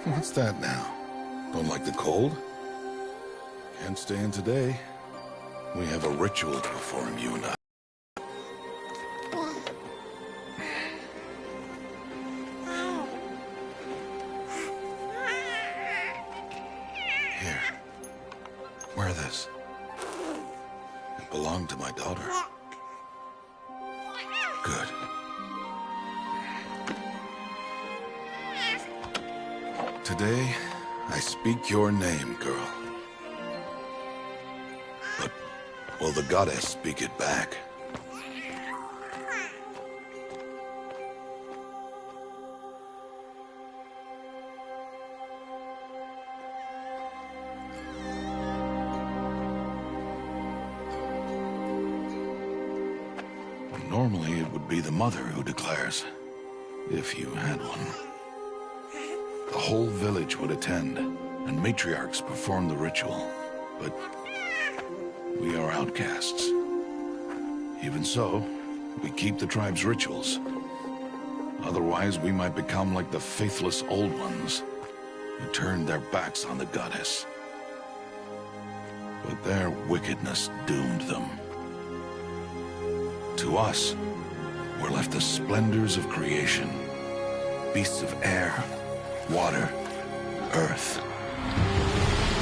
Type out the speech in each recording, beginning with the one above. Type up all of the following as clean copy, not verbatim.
What's that now? Don't like the cold? Can't stay in today. We have a ritual to perform, you and I. Here. Wear this. It belonged to my daughter. Good. Today, I speak your name, girl. But will the goddess speak it back? Normally, it would be the mother who declares, if you had one. The whole village would attend, and matriarchs perform the ritual. But we are outcasts. Even so, we keep the tribe's rituals. Otherwise, we might become like the faithless old ones, who turned their backs on the goddess. But their wickedness doomed them. To us, were left the splendors of creation, beasts of air, water, earth,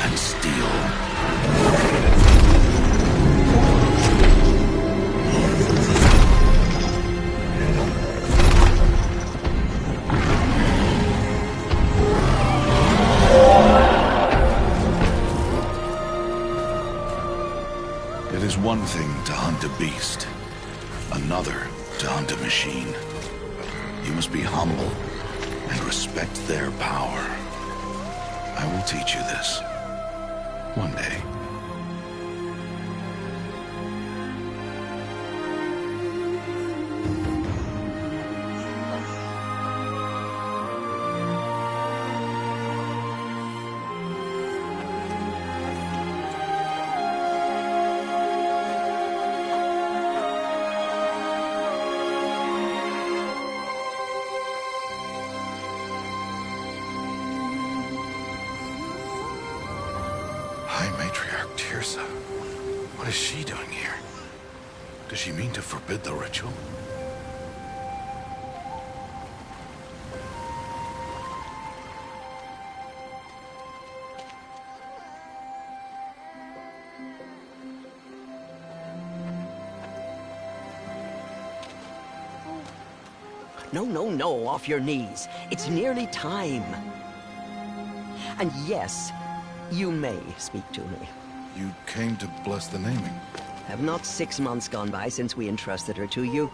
and steel. It is one thing to hunt a beast, another to hunt a machine. You must be humble and respect their power. I will teach you this one day. Matriarch Tirsa. What is she doing here? Does she mean to forbid the ritual? No, off your knees. It's nearly time. And yes, you may speak to me. You came to bless the naming. Have not 6 months gone by since we entrusted her to you?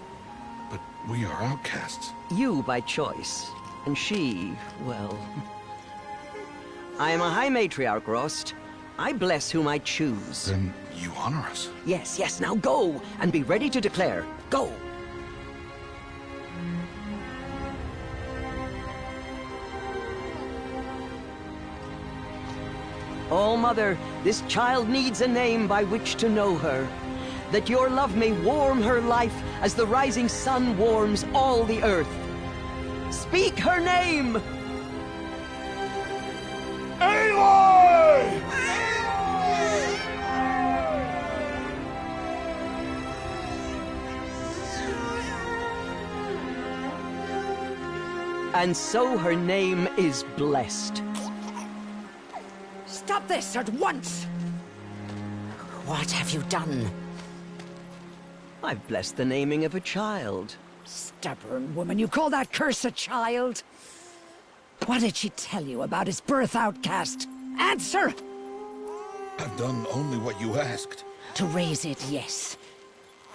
But we are outcasts. You by choice, and she, well... I am a High Matriarch, Rost. I bless whom I choose. Then you honor us. Yes, now go, and be ready to declare. Go! Oh, Mother, this child needs a name by which to know her. That your love may warm her life as the rising sun warms all the earth. Speak her name! Aloy! And so her name is blessed. Stop this at once! What have you done? I've blessed the naming of a child. Stubborn woman, you call that curse a child? What did she tell you about his birth, outcast? Answer! I've done only what you asked. To raise it, yes.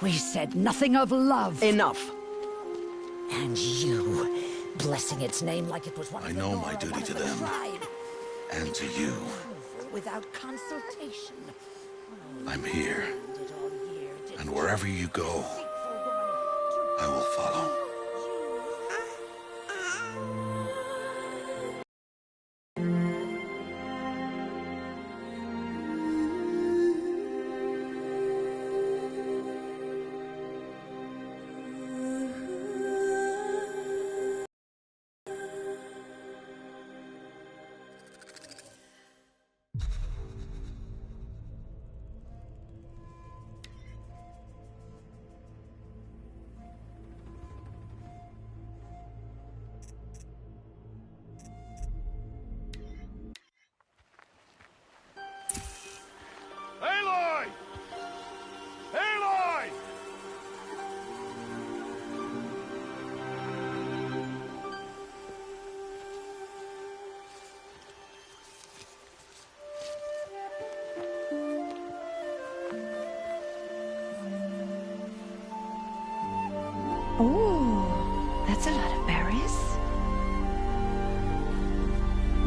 We said nothing of love. Enough. And you, blessing its name like it was one of I the know Nora, my duty one of to the them. tribe. And to you. Without consultation. I'm here. And wherever you go, I will follow.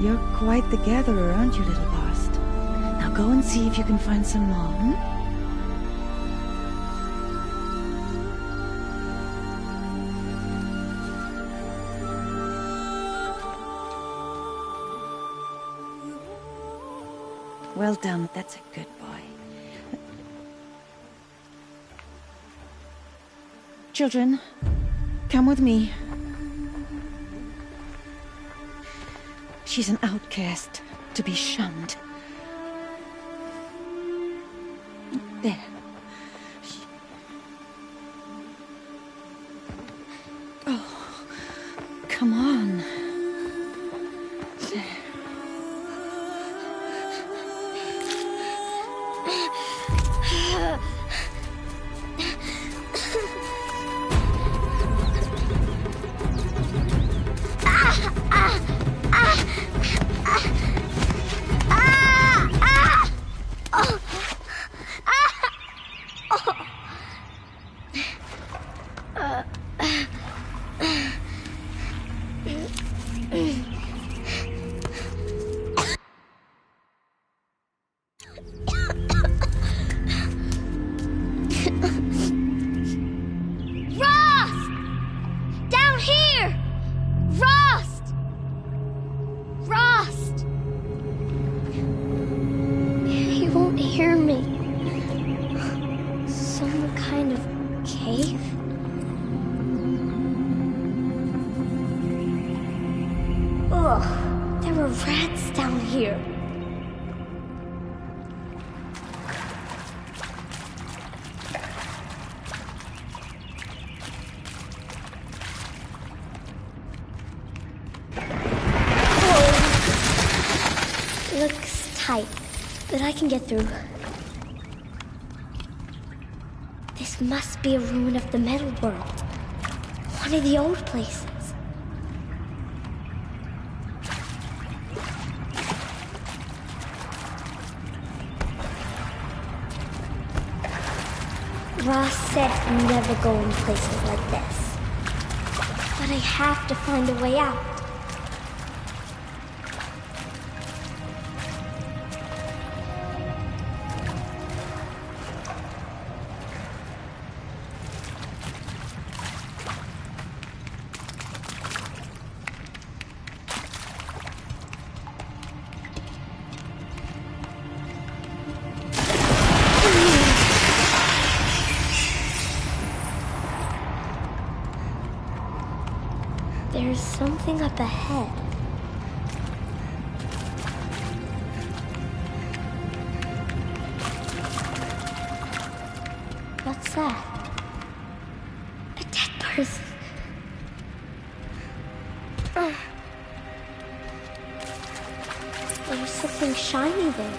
You're quite the gatherer, aren't you, little Bast? Now go and see if you can find some more, hmm? Well done, that's a good boy. Children, come with me. She's an outcast, to be shunned. There. Oh, come on. There. But I can get through. This must be a ruin of the metal world. One of the old places. Ross said never go in places like this. But I have to find a way out. There's something up ahead. What's that? A dead person. There's something shiny there.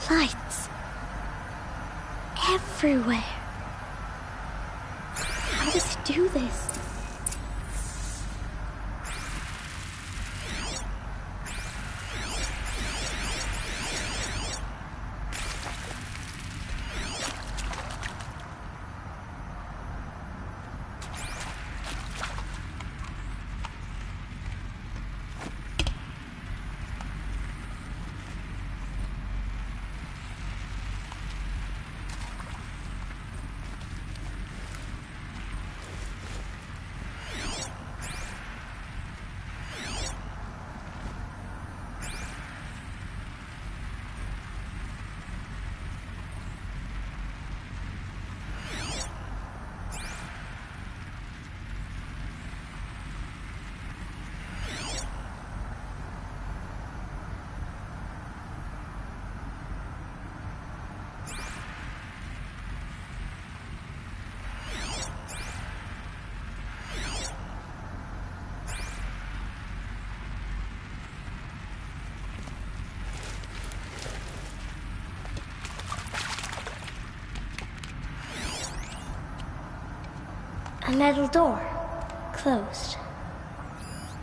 Lights. Everywhere. How does it do this? A metal door. Closed.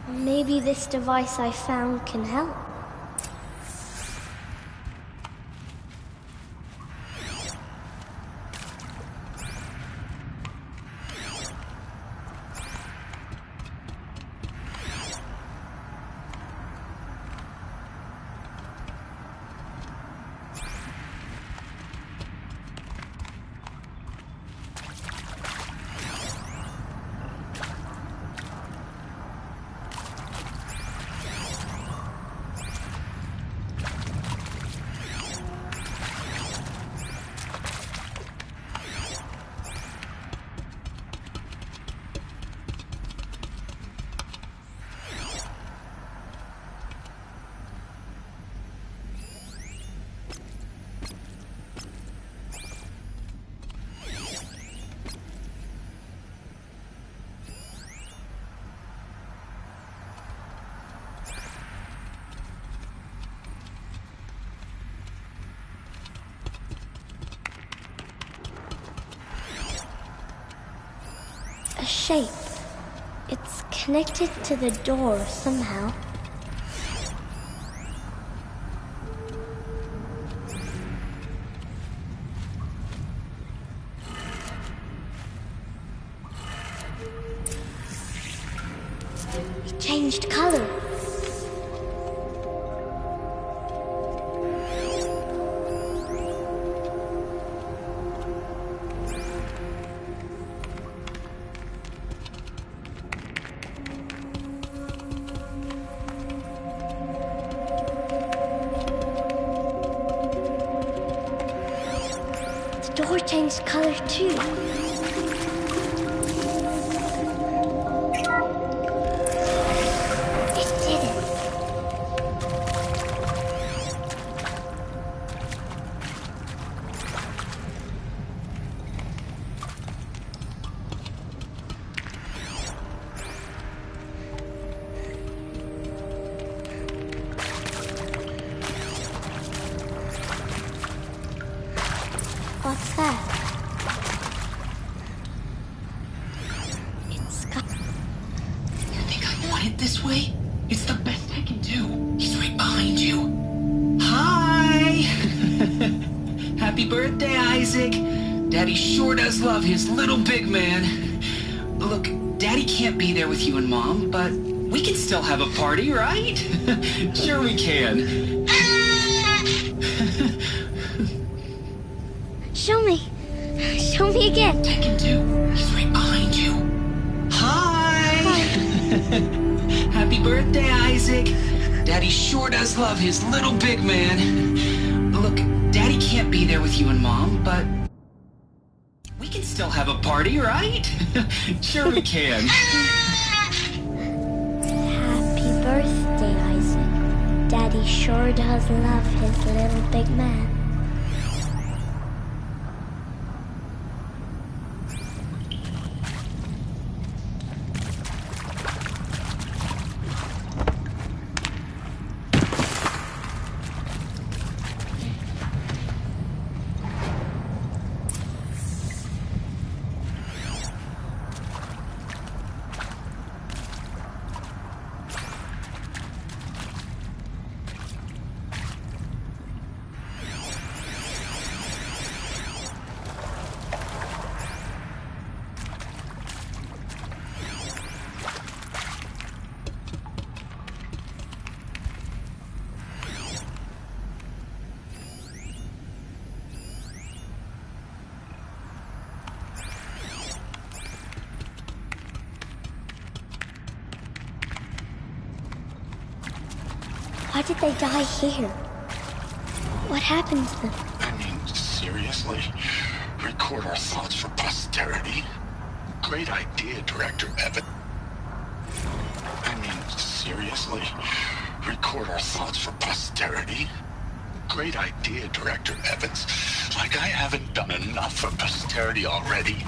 Maybe this device I found can help. A shape. It's connected to the door somehow. It changed color. The door changed color too. It did it. What's that? It's got... You think I want it this way? It's the best I can do. He's right behind you. Hi! Happy birthday, Isaac. Daddy sure does love his little big man. Look, Daddy can't be there with you and Mom, but we can still have a party, right? Sure we can. Show me. Show me again. I can do. He's right behind you. Hi! Happy birthday, Isaac. Daddy sure does love his little big man. Look, Daddy can't be there with you and Mom, but we can still have a party, right? Sure we can. Happy birthday, Isaac. Daddy sure does love his little big man. Why did they die here? What happened to them? I mean, seriously? Record our thoughts for posterity? Great idea, Director Evans. I mean, seriously? Record our thoughts for posterity? Great idea, Director Evans. Like I haven't done enough for posterity already.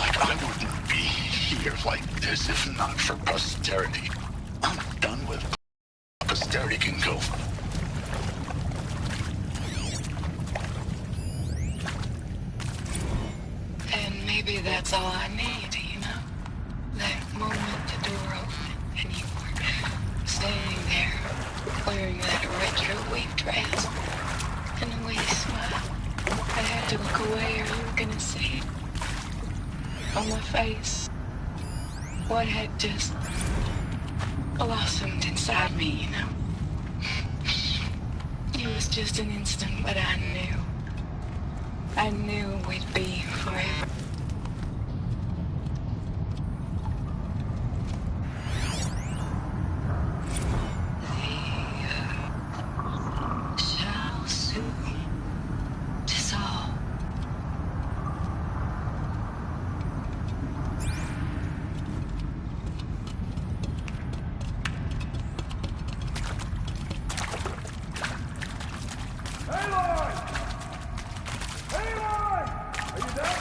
Like I wouldn't be here like this if not for posterity. I'm done with posterity can go. And maybe that's all I need, you know? to look away or you were gonna see it on my face. What had just blossomed inside me, you know? It was just an instant, but I knew. I knew we'd be forever. Shall soon dissolve.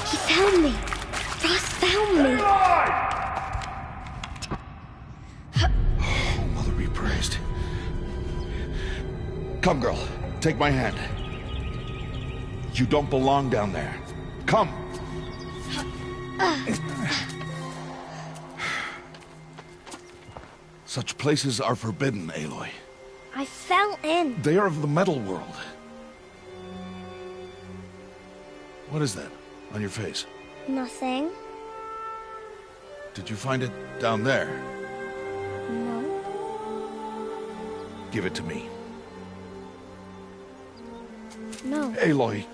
He found me. Ross found me. Oh, Mother be praised. Come, girl. Take my hand. You don't belong down there. Come. Such places are forbidden, Aloy. I fell in. They are of the metal world. What is that on your face? Nothing. Did you find it down there? No. Give it to me. No. Aloy,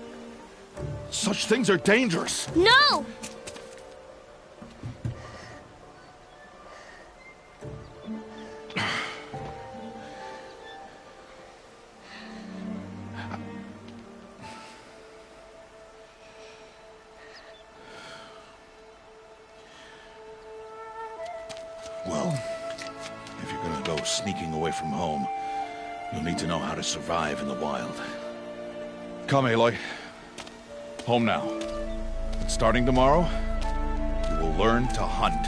such things are dangerous. No! Well, if you're gonna go sneaking away from home, you'll need to know how to survive in the wild. Come, Aloy. Home now. And starting tomorrow, you will learn to hunt.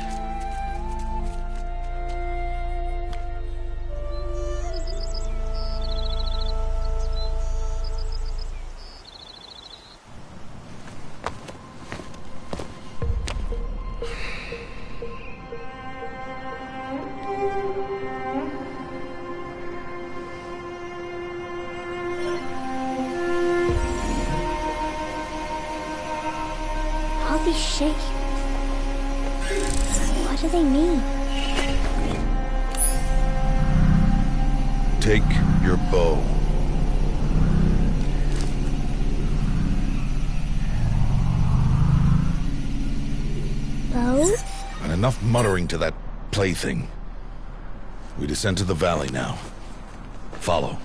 All these shapes. What do they mean? Take your bow. Bow? And enough muttering to that plaything. We descend to the valley now. Follow.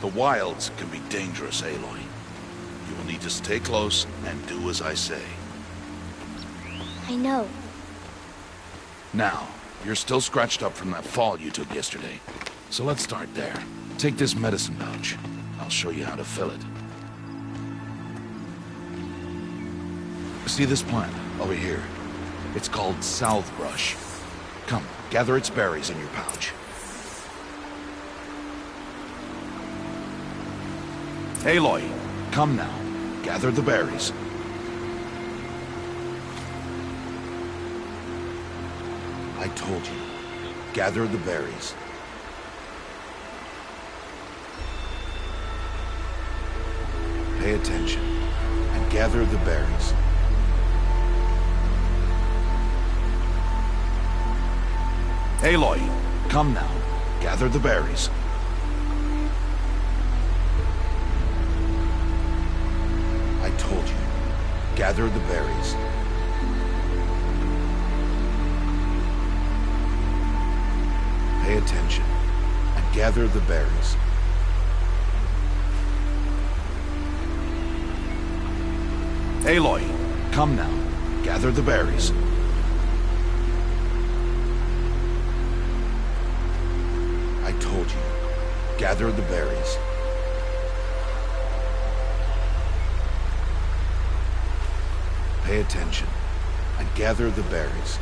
The wilds can be dangerous, Aloy. You will need to stay close and do as I say. I know. Now, you're still scratched up from that fall you took yesterday. So let's start there. Take this medicine pouch. I'll show you how to fill it. See this plant over here? It's called southbrush. Come, gather its berries in your pouch. Aloy, come now. Gather the berries. I told you. Gather the berries. Pay attention and gather the berries. Aloy, come now. Gather the berries. I told you. Gather the berries. Pay attention and gather the berries. Aloy, come now. Gather the berries. I told you. Gather the berries. Pay attention and gather the berries.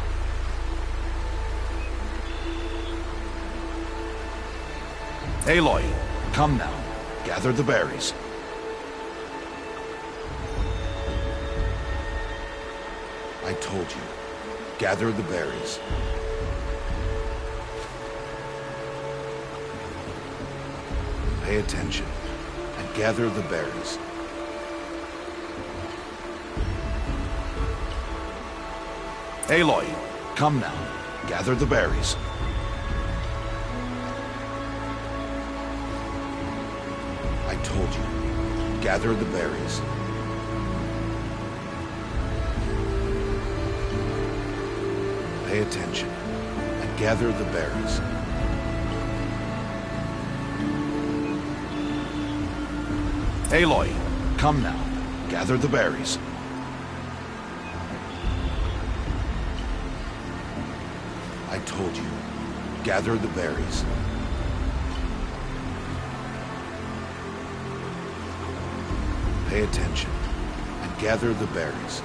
Aloy, come now. Gather the berries. I told you. Gather the berries. Pay attention and gather the berries. Aloy, come now. Gather the berries. I told you. Gather the berries. Pay attention and gather the berries. Aloy, come now. Gather the berries. I told you. Gather the berries. Pay attention and gather the berries.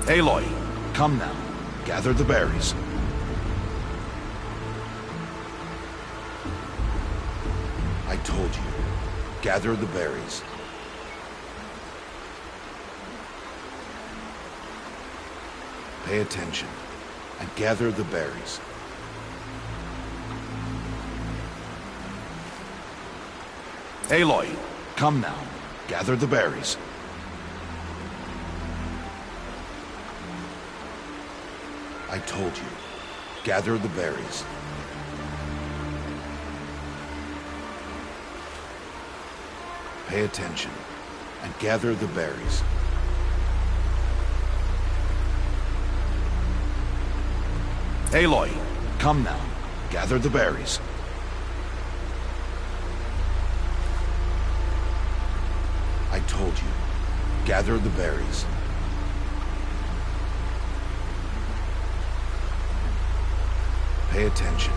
Aloy, come now. Gather the berries. I told you. Gather the berries. Pay attention and gather the berries. Aloy, come now. Gather the berries. I told you. Gather the berries. Pay attention and gather the berries. Aloy, come now. Gather the berries. I told you. Gather the berries. Pay attention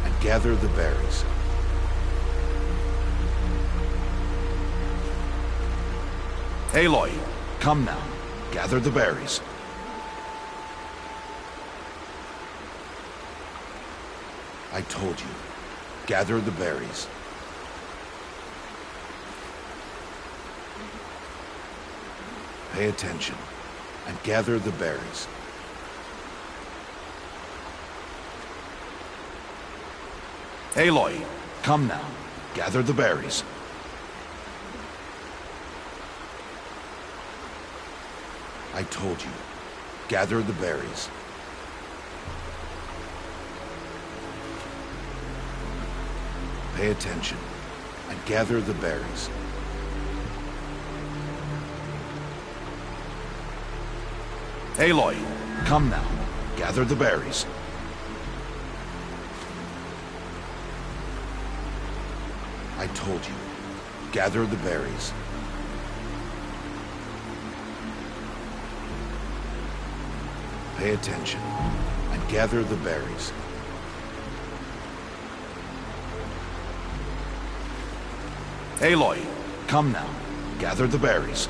and gather the berries. Aloy, come now. Gather the berries. I told you. Gather the berries. Pay attention and gather the berries. Aloy, come now. Gather the berries. I told you. Gather the berries. Pay attention and gather the berries. Aloy, come now. Gather the berries. I told you. Gather the berries. Pay attention and gather the berries. Aloy, come now. Gather the berries.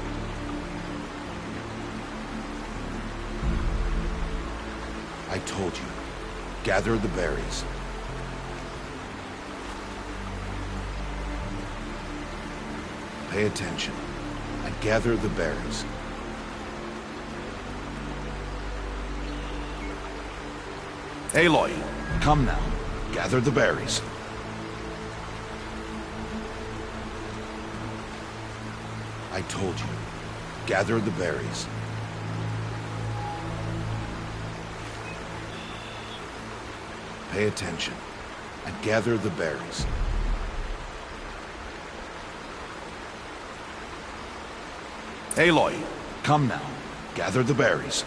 I told you. Gather the berries. Pay attention and gather the berries. Aloy, come now. Gather the berries. I told you. Gather the berries. Pay attention and gather the berries. Aloy, come now. Gather the berries.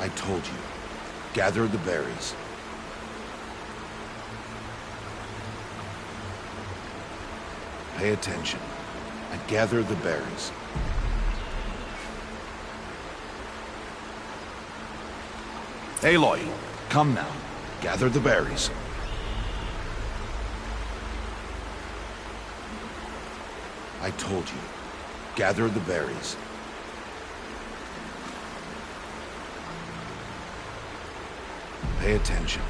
I told you. Gather the berries. Pay attention and gather the berries. Aloy, come now. Gather the berries. I told you. Gather the berries. Pay attention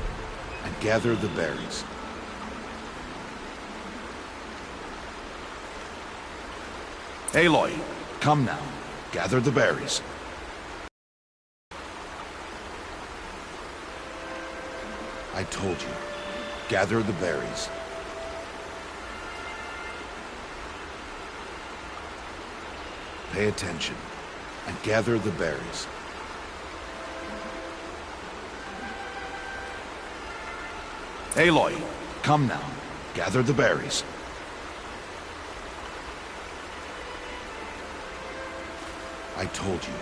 and gather the berries. Aloy, come now. Gather the berries. I told you. Gather the berries. Pay attention and gather the berries. Aloy, come now. Gather the berries. I told you.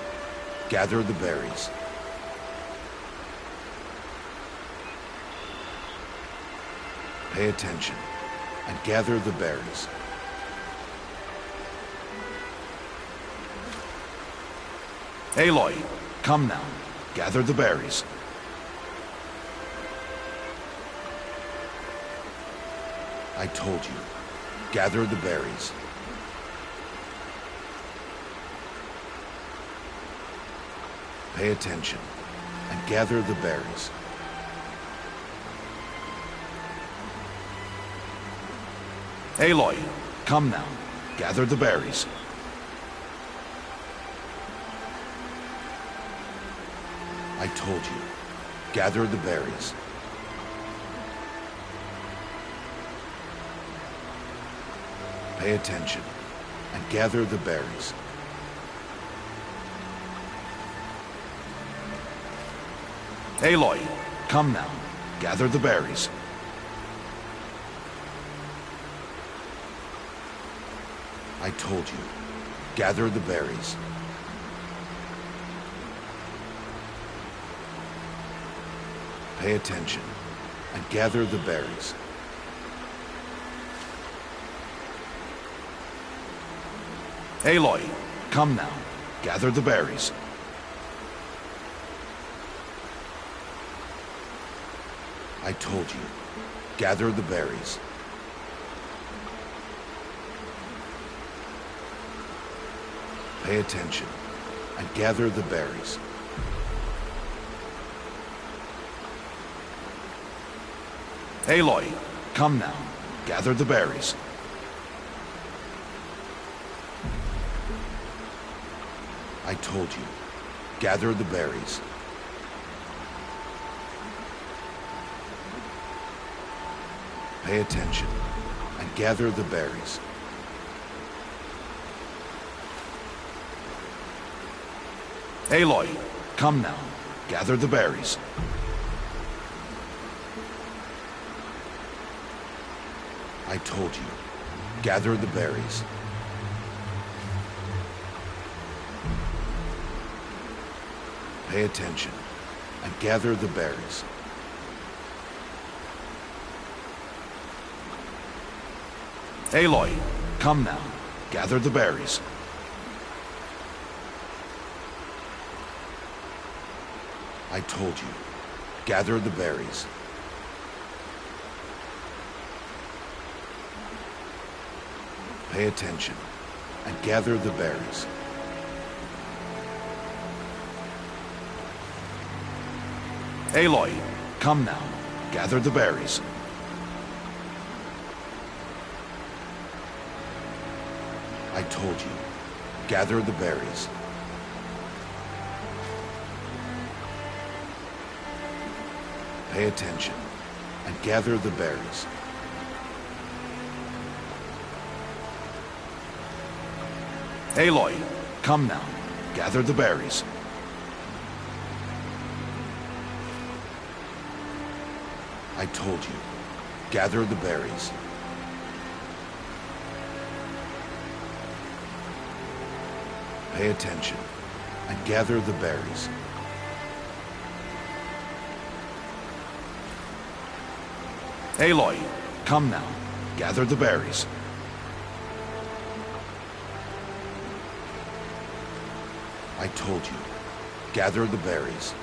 Gather the berries. Pay attention and gather the berries. Aloy, come now. Gather the berries. I told you. Gather the berries. Pay attention and gather the berries. Aloy, come now. Gather the berries. I told you. Gather the berries. Pay attention and gather the berries. Aloy, come now. Gather the berries. I told you. Gather the berries. Pay attention and gather the berries. Aloy, come now. Gather the berries. I told you. Gather the berries. Pay attention and gather the berries. Aloy, come now. Gather the berries. I told you. Gather the berries. Pay attention and gather the berries. Aloy, come now. Gather the berries. I told you. Gather the berries. Pay attention and gather the berries. Aloy, come now. Gather the berries. I told you. Gather the berries. Pay attention and gather the berries. Aloy, come now. Gather the berries. I told you. Gather the berries. Pay attention and gather the berries. Aloy, come now. Gather the berries. I told you. Gather the berries. Pay attention and gather the berries. Aloy, come now. Gather the berries. I told you. Gather the berries.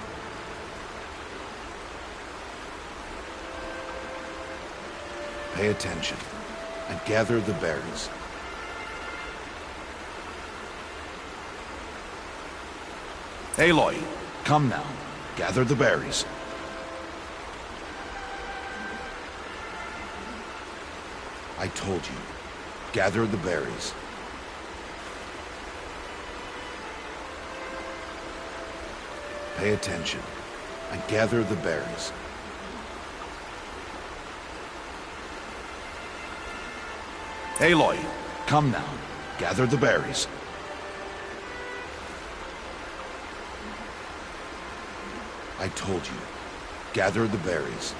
Pay attention and gather the berries. Aloy, come now. Gather the berries. I told you. Gather the berries. Pay attention and gather the berries. Aloy, come now. Gather the berries. I told you. Gather the berries.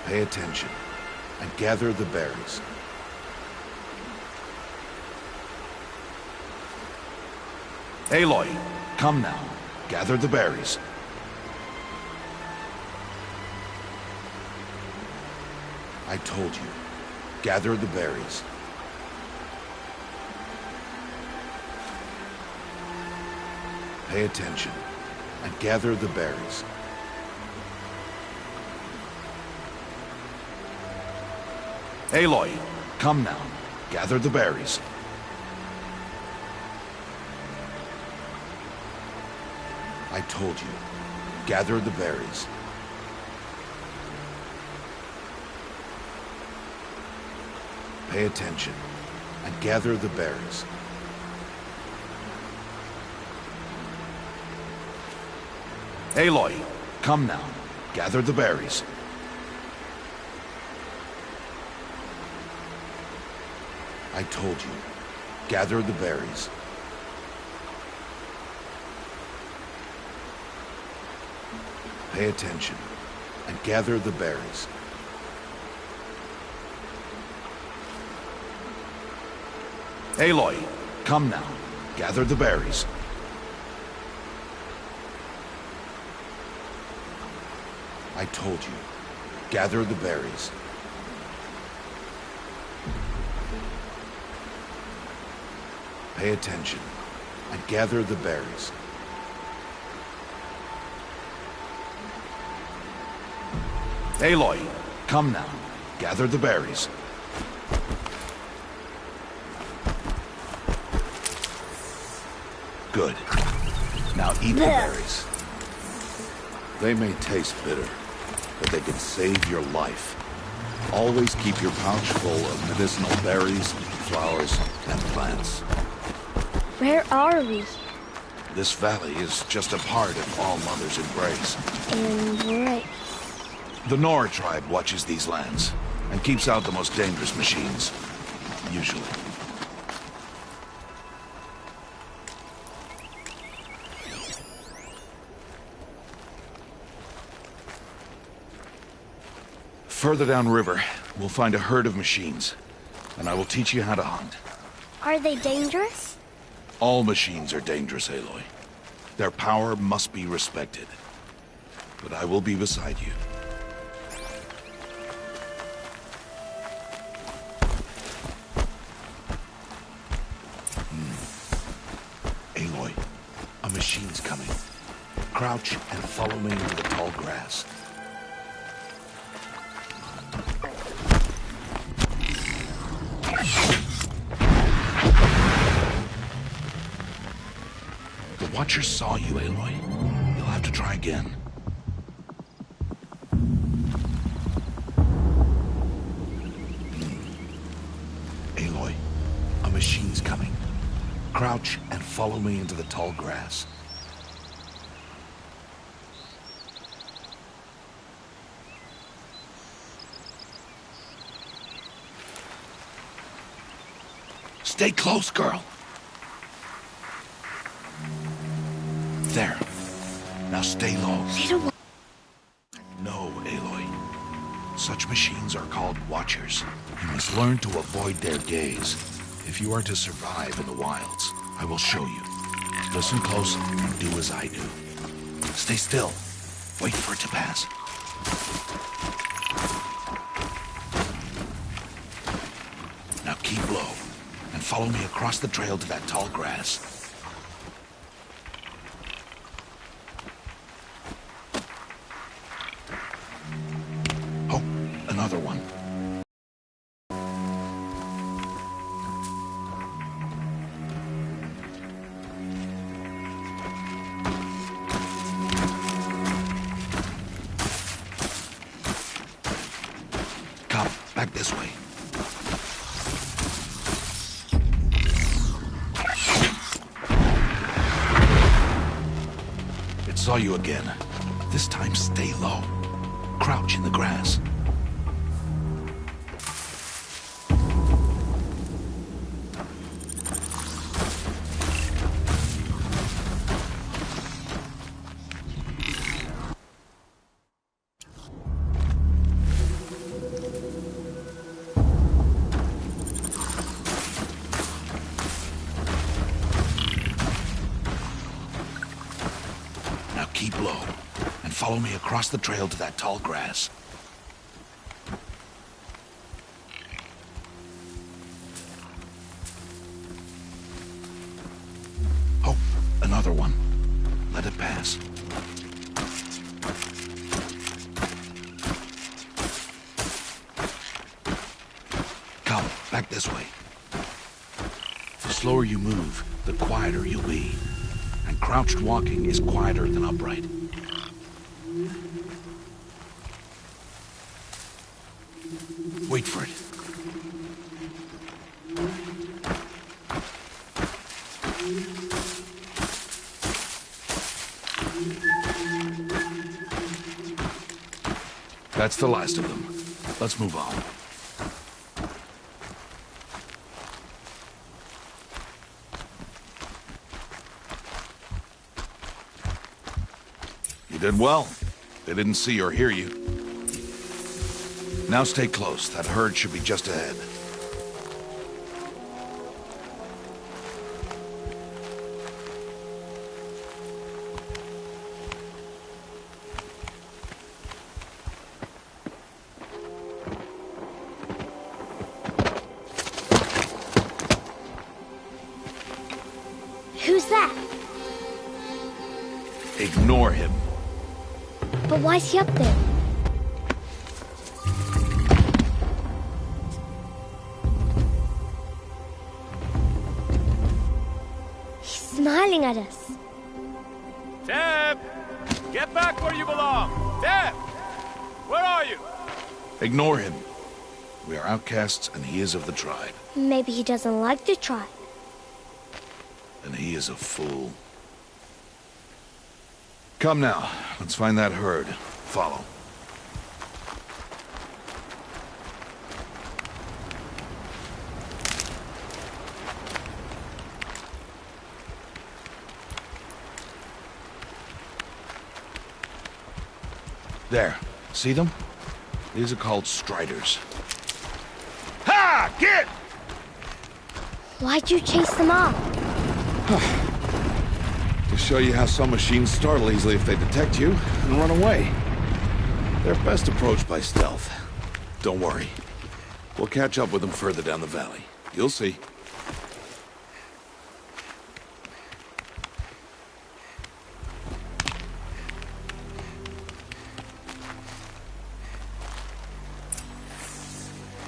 Pay attention and gather the berries. Aloy, come now. Gather the berries. I told you. Gather the berries. Pay attention and gather the berries. Aloy, come now. Gather the berries. I told you. Gather the berries. Pay attention and gather the berries. Aloy, come now. Gather the berries. I told you. Gather the berries. Pay attention and gather the berries. Aloy, come now. Gather the berries. I told you. Gather the berries. Pay attention and gather the berries. Aloy, come now. Gather the berries. Good. Now eat the berries. They may taste bitter, but they can save your life. Always keep your pouch full of medicinal berries, flowers, and plants. Where are we? This valley is just a part of All Mother's embrace. Embrace. The Nora tribe watches these lands and keeps out the most dangerous machines. Usually. Further downriver, we'll find a herd of machines, and I will teach you how to hunt. Are they dangerous? All machines are dangerous, Aloy. Their power must be respected. But I will be beside you. Aloy, a machine's coming. Crouch and follow me into the tall grass. The Watchers saw you, Aloy. You'll have to try again. Aloy, a machine's coming. Crouch and follow me into the tall grass. Stay close, girl. There. Now stay low. No, Aloy. Such machines are called Watchers. You must learn to avoid their gaze. If you are to survive in the wilds, I will show you. Listen close and do as I do. Stay still. Wait for it to pass. Now keep low and follow me across the trail to that tall grass. Oh, another one. Come, back this way. Saw you again. This time stay low. Crouch in the grass. Keep low, and follow me across the trail to that tall grass. Oh, another one. Let it pass. Come, back this way. The slower you move, the quieter you'll be. And crouched walking is quieter than upright. Wait for it. That's the last of them. Let's move on. You did well. They didn't see or hear you. Now stay close. That herd should be just ahead. Who's that? Ignore him. But why is he up there? He's smiling at us. Teb! Get back where you belong! Teb! Where are you? Ignore him. We are outcasts, and he is of the tribe. Maybe he doesn't like the tribe. And he is a fool. Come now, let's find that herd. Follow. There. See them? These are called striders. Ha! Get! Why'd you chase them off? To show you how some machines startle easily if they detect you and run away. They're best approached by stealth. Don't worry. We'll catch up with them further down the valley. You'll see.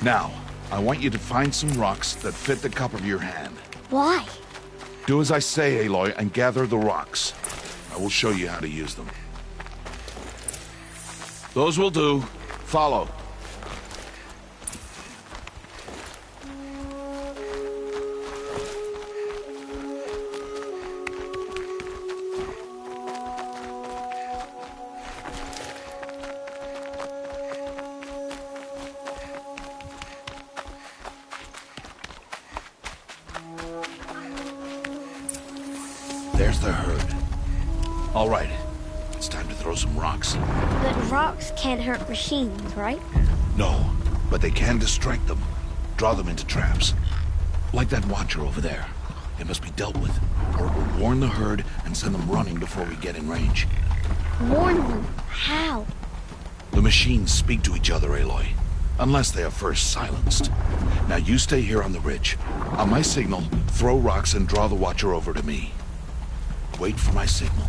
Now, I want you to find some rocks that fit the cup of your hand. Why? Do as I say, Aloy, and gather the rocks. I will show you how to use them. Those will do. Follow. There's the herd. All right, it's time to throw some rocks. But rocks can't hurt machines, right? No, but they can distract them. Draw them into traps. Like that watcher over there. It must be dealt with, or it will warn the herd and send them running before we get in range. Warn them? How? The machines speak to each other, Aloy. Unless they are first silenced. Now you stay here on the ridge. On my signal, throw rocks and draw the watcher over to me. Wait for my signal.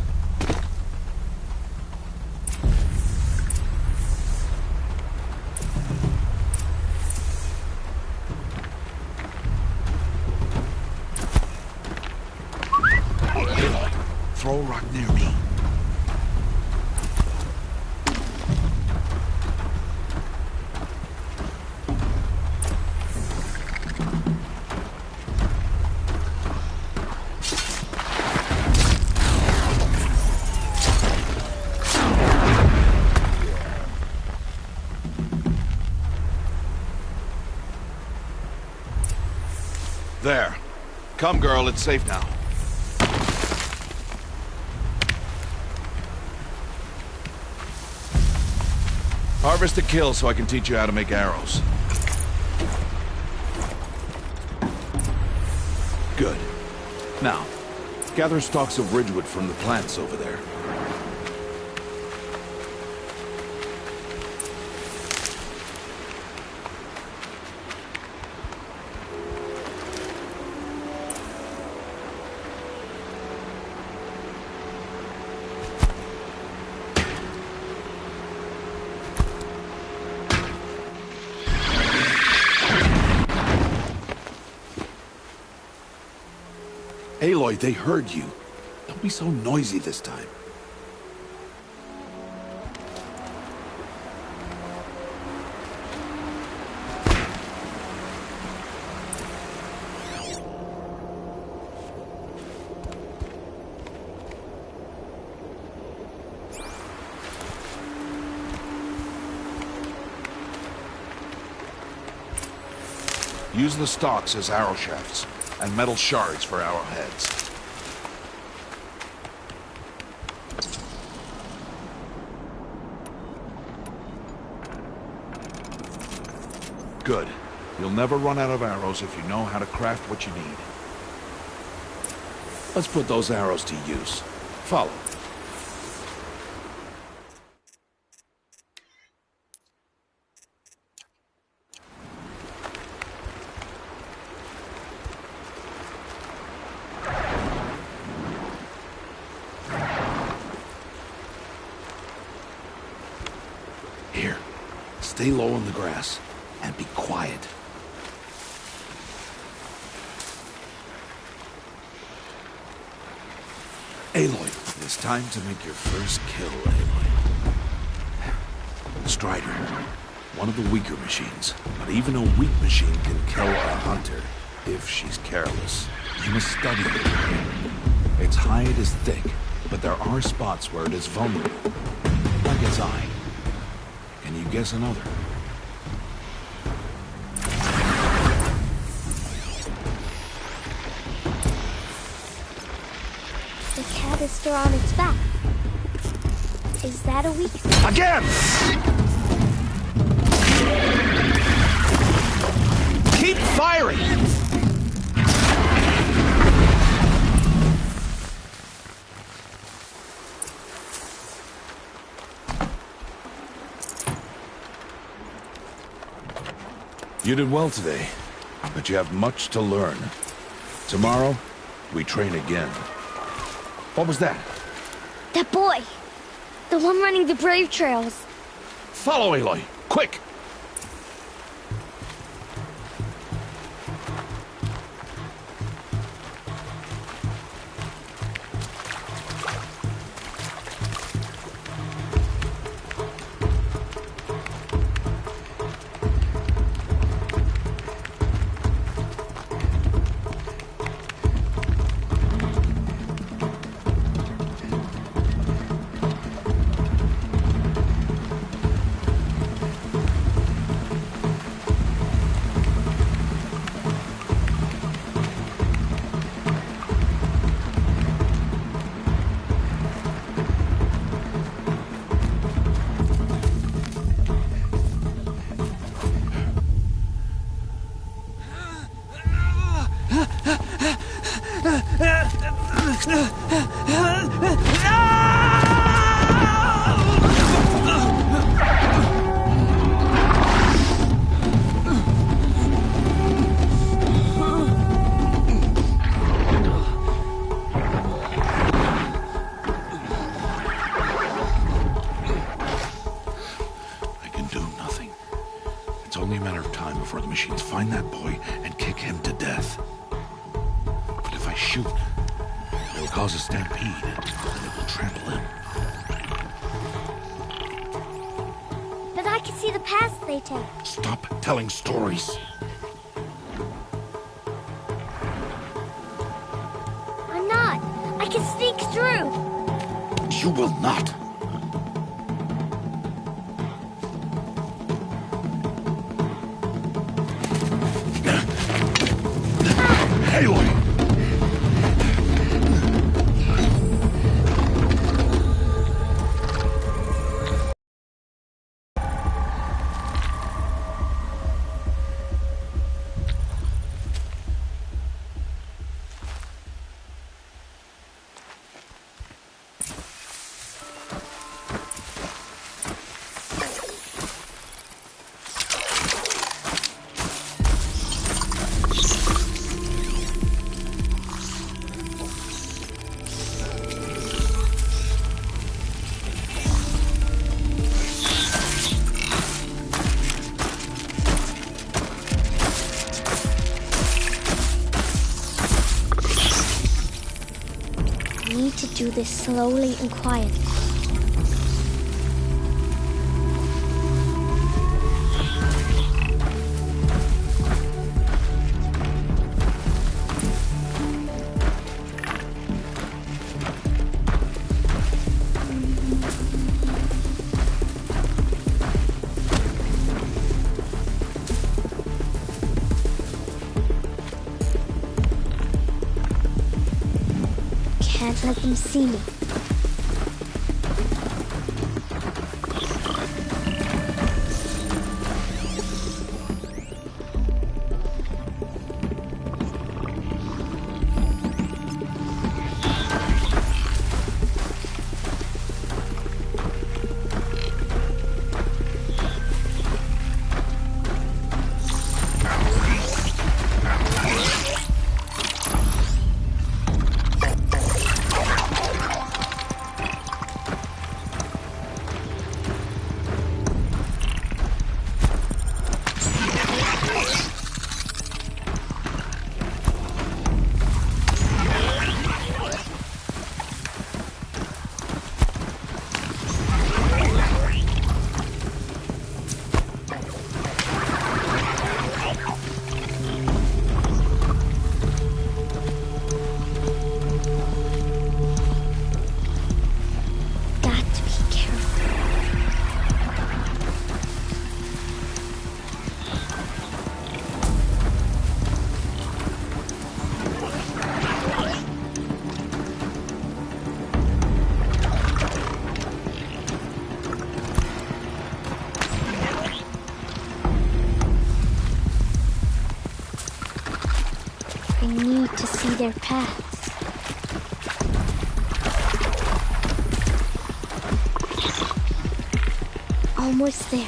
Aloy, throw a rock near me. There. Come, girl, it's safe now. Harvest a kill so I can teach you how to make arrows. Good. Now, gather stalks of ridgewood from the plants over there. Aloy, they heard you. Don't be so noisy this time. Use the stalks as arrow shafts, and metal shards for arrowheads. Good. You'll never run out of arrows if you know how to craft what you need. Let's put those arrows to use. Follow. Here, stay low on the grass, and be quiet. Aloy, it's time to make your first kill, Aloy. Strider, one of the weaker machines, but even a weak machine can kill a hunter if she's careless. You must study it. Its hide is thick, but there are spots where it is vulnerable, like its eye. Can you guess another? The cat is still on its back. Is that a weak spot? Again! Keep firing! You did well today, but you have much to learn. Tomorrow, we train again. What was that? That boy! The one running the brave trails. Follow Aloy, quick! Only a matter of time before the machines find that boy and kick him to death. But if I shoot, it'll cause a stampede, and it will trample him. But I can see the paths they take. Stop telling stories. I'm not. I can sneak through. You will not. do this slowly and quietly. Can't let them see me. I need to see their paths. Almost there.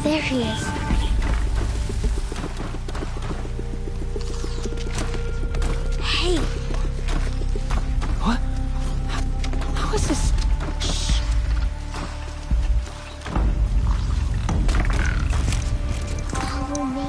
There he is. Hey. What? How is this? Shh. Follow me.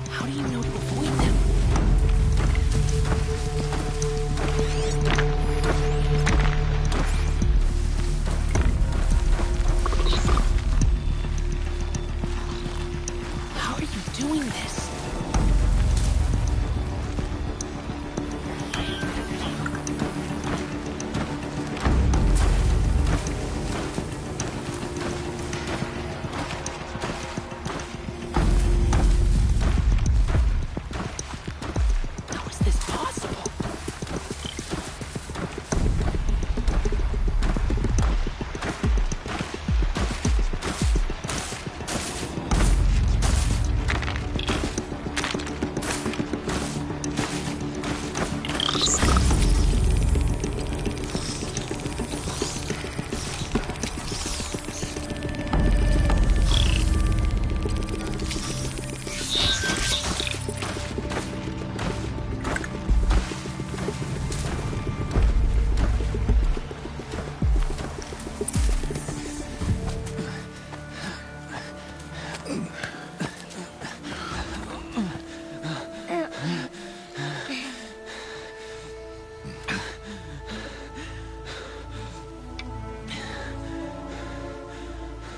How do you know to avoid them? How are you doing this? How is this possible?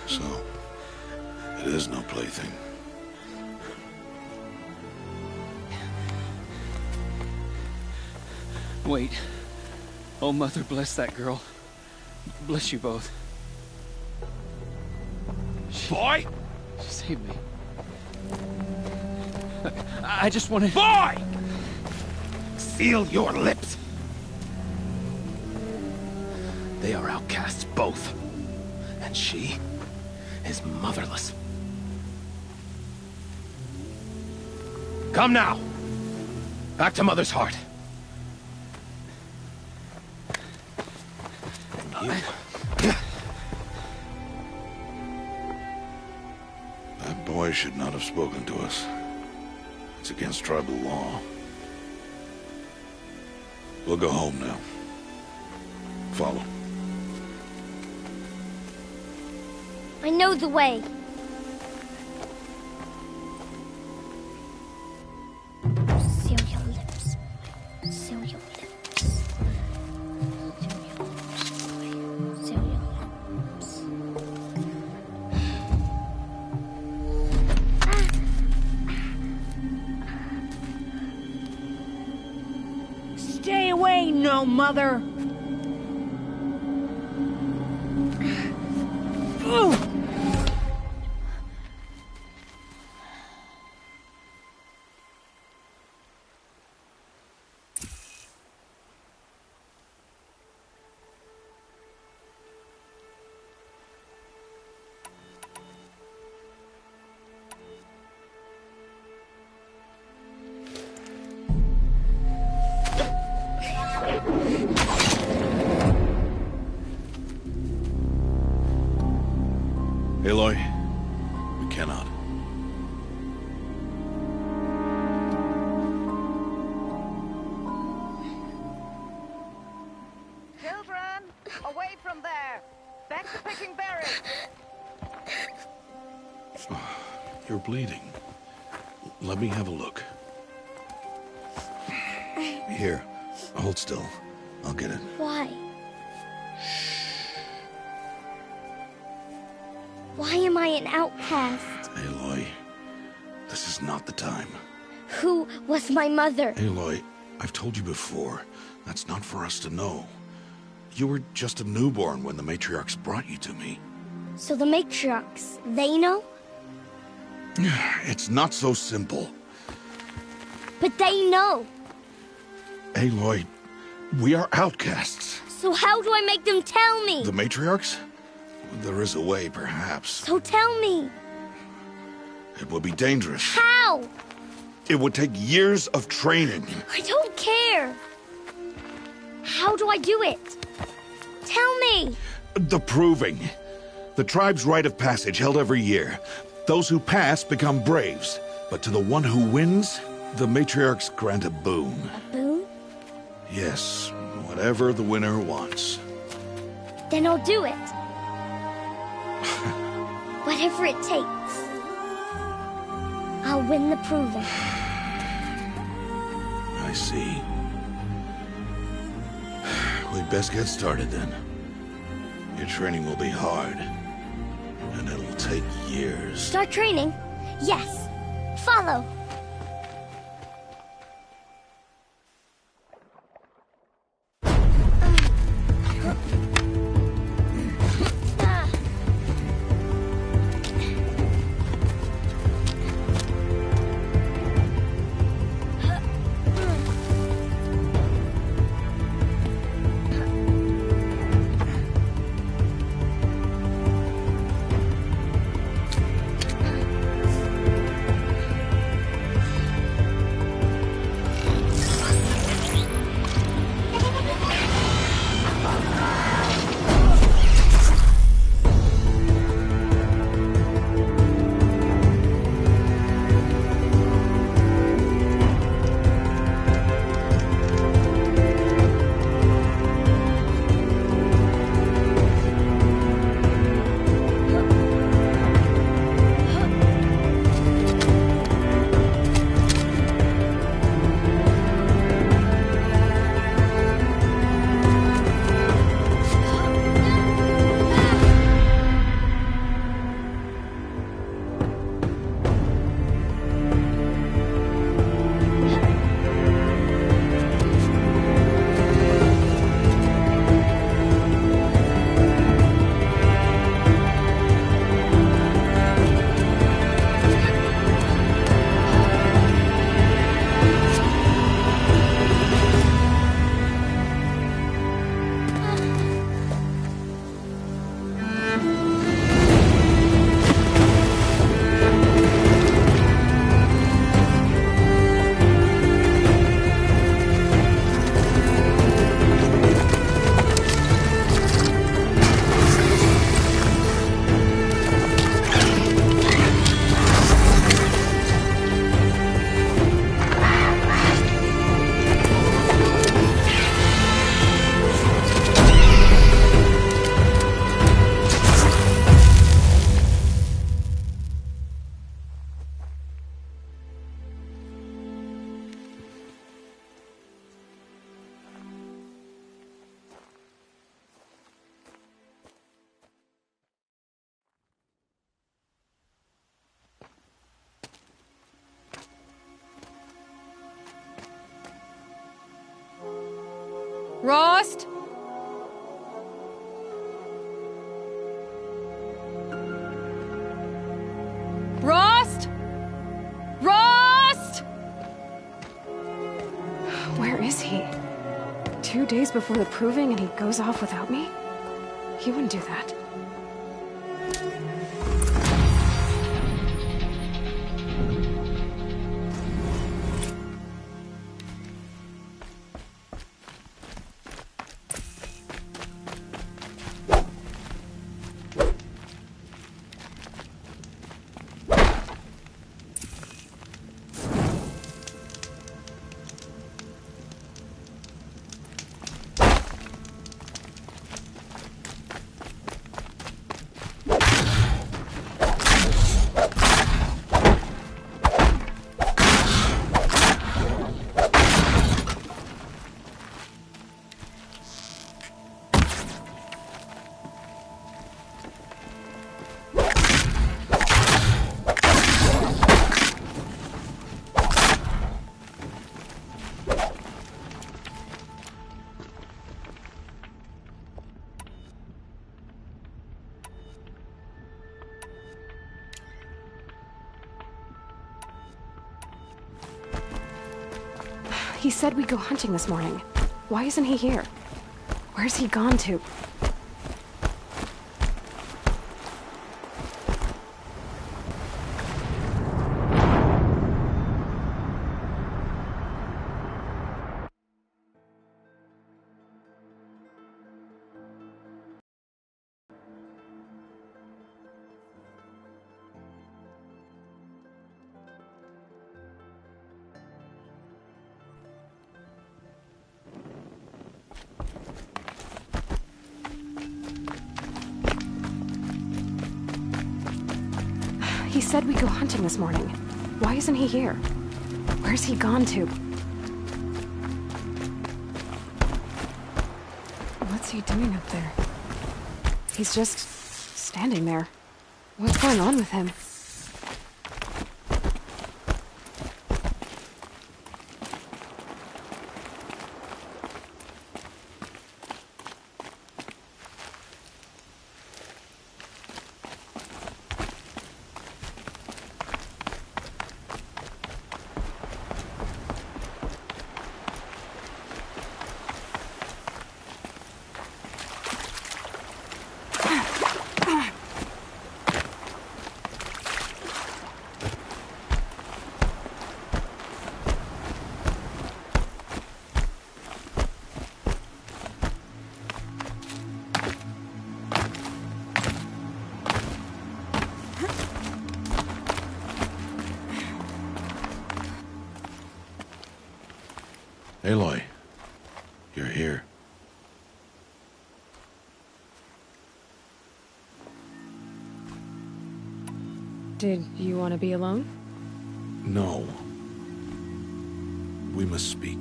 So, it is no plaything. Wait. Oh, Mother, bless that girl. Bless you both. Boy! She saved me. I just wanted... Boy! Seal your lips! They are outcasts, both. And she is motherless. Come now! Back to Mother's heart. And you... That boy should not have spoken to us. It's against tribal law. We'll go home now. Follow. I know the way. Seal your lips. Seal your lips. Seal your lips, boy. Seal your lips. Stay away, no mother! Aloy, we cannot. Children, away from there. Back to picking berries. You're bleeding. Let me have a look. Here, hold still. I'll get it. Why? Why am I an outcast? Aloy, this is not the time. Who was my mother? Aloy, I've told you before, that's not for us to know. You were just a newborn when the matriarchs brought you to me. So the matriarchs, they know? It's not so simple. But they know. Aloy, We are outcasts. So how do I make them tell me? The matriarchs? There is a way, perhaps. So tell me. It would be dangerous. How? It would take years of training. I don't care. How do I do it? Tell me. The proving. The tribe's rite of passage held every year. Those who pass become braves. But to the one who wins, the matriarchs grant a boon. A boon? Yes, whatever the winner wants. Then I'll do it. Whatever it takes. I'll win the proving. I see. We'd best get started then. Your training will be hard. And it'll take years. Start training? Yes. Follow. Rost? Rost? Rost? Where is he? 2 days before the proving and he goes off without me? He wouldn't do that. He said we'd go hunting this morning. Why isn't he here? Where's he gone to? He said we go hunting this morning. Why isn't he here? Where's he gone to? What's he doing up there? He's just standing there. What's going on with him? Aloy, you're here. Did you want to be alone? No. We must speak.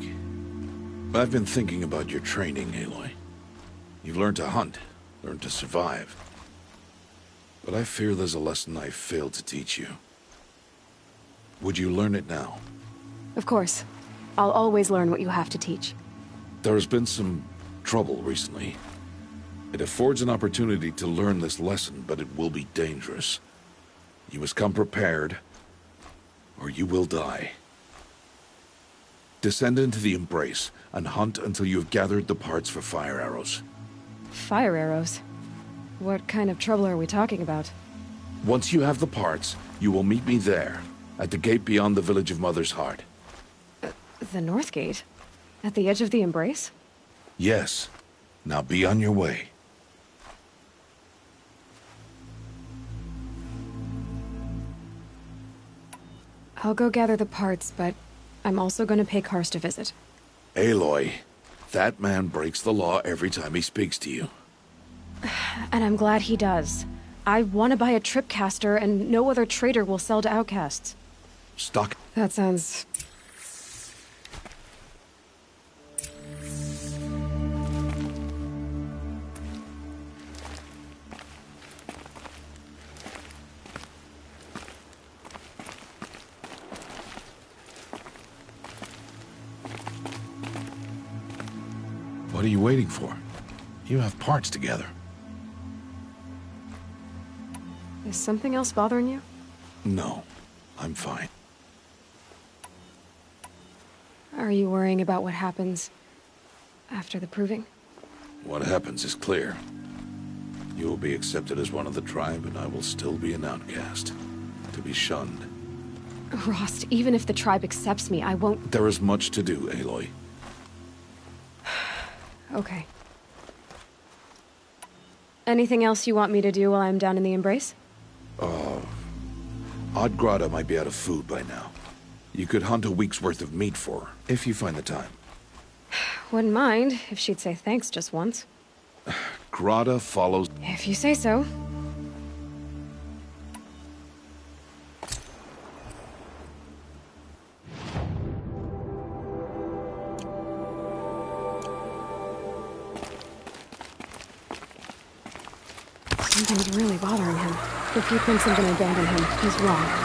I've been thinking about your training, Aloy. You've learned to hunt, learned to survive. But I fear there's a lesson I failed to teach you. Would you learn it now? Of course. I'll always learn what you have to teach. There has been some trouble recently. It affords an opportunity to learn this lesson, but it will be dangerous. You must come prepared, or you will die. Descend into the Embrace, and hunt until you have gathered the parts for fire arrows. Fire arrows? What kind of trouble are we talking about? Once you have the parts, you will meet me there, at the gate beyond the village of Mother's Heart. The North Gate? At the edge of the Embrace? Yes. Now be on your way. I'll go gather the parts, but I'm also going to pay Karst a visit. Aloy, that man breaks the law every time he speaks to you. And I'm glad he does. I want to buy a tripcaster, and no other trader will sell to outcasts. Stock. That sounds... What are you waiting for? You have parts together. Is something else bothering you? No, I'm fine. Are you worrying about what happens after the proving? What happens is clear. You will be accepted as one of the tribe, and I will still be an outcast. To be shunned. Rost, even if the tribe accepts me, I won't... There is much to do, Aloy. Okay. Anything else you want me to do while I'm down in the Embrace? Oddgrada might be out of food by now. You could hunt a week's worth of meat for her, if you find the time. Wouldn't mind if she'd say thanks just once. Grada follows... If you say so. Something's really bothering him. If he thinks I'm gonna abandon him, he's wrong.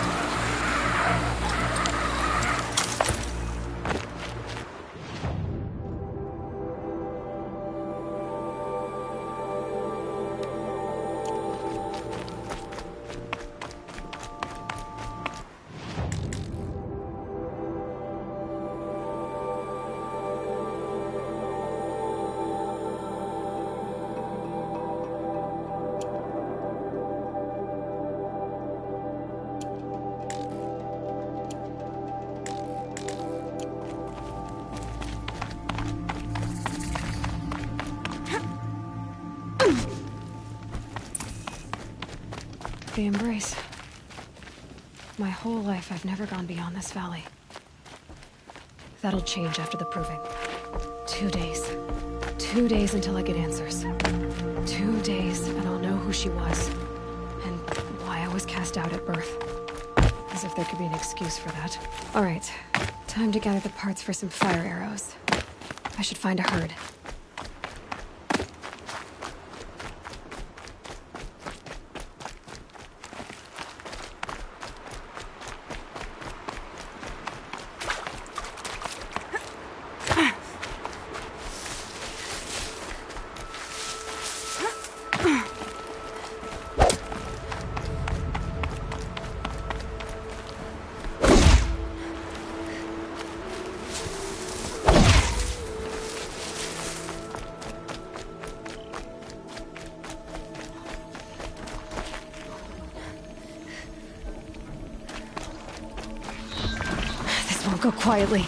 the embrace. My whole life, I've never gone beyond this valley. That'll change after the proving. 2 days. 2 days until I get answers. 2 days, and I'll know who she was. And why I was cast out at birth. As if there could be an excuse for that. Alright, time to gather the parts for some fire arrows. I should find a herd. Go quietly.